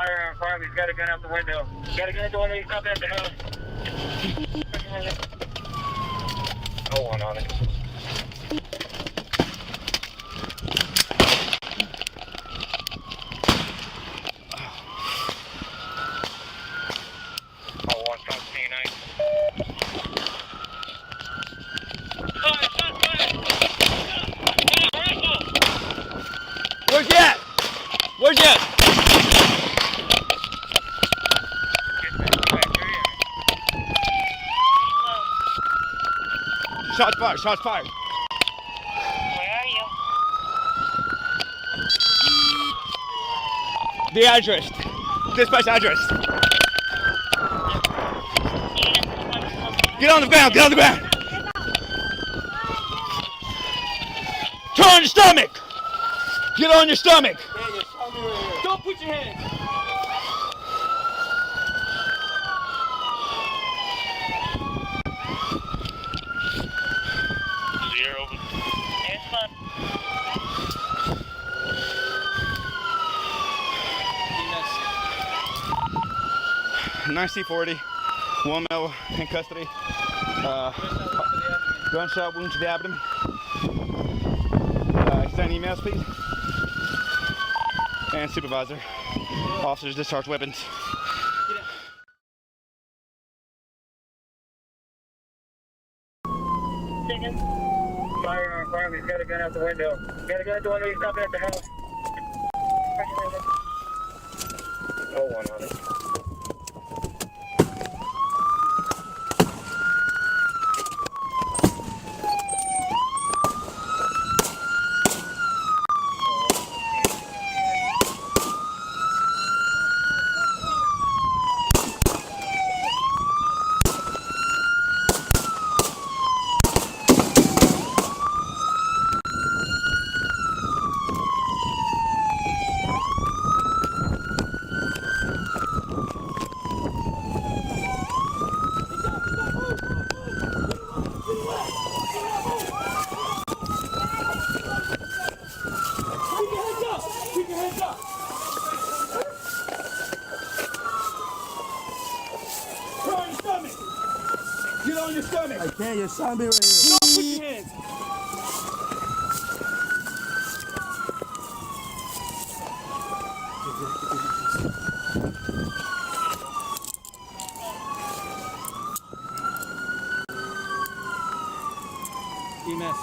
Fire on fire. He's got a gun out the window. He's got a gun out the window. He's stopping at the house. No one on it. Oh, one stop C9. Where's he at? Where's he at? Shots fired, shots fired. Where are you? The address. Dispatch address. Get on the ground, get on the ground. Turn on your stomach. Get on your stomach. Don't put your hands. Is the air open? Air's fun. Nice C40. 1 male in custody. Gunshot wound to the abdomen. Send emails, please. And supervisor. Officers discharge weapons. Fire on fire. He's got a gun out the window. He's got a gun out the window. He's stopping at the house. No one on it. Get on your stomach. I can't, your son be right here. Don't put your hands. EMS.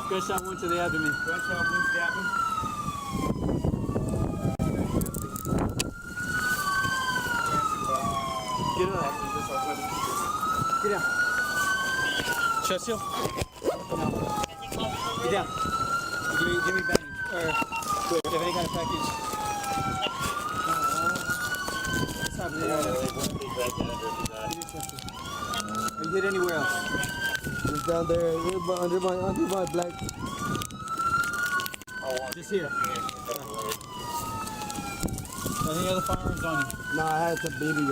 Gunshot wound to the abdomen. Gunshot wound to the abdomen. Get up. Get down. Chest seal? No. Get down. Give me bandage. Or, do you have any kind of package? What's happening? Are you hit anywhere else? It's down there, under my black. Just here. Any other firearms on you? No, I had some BB.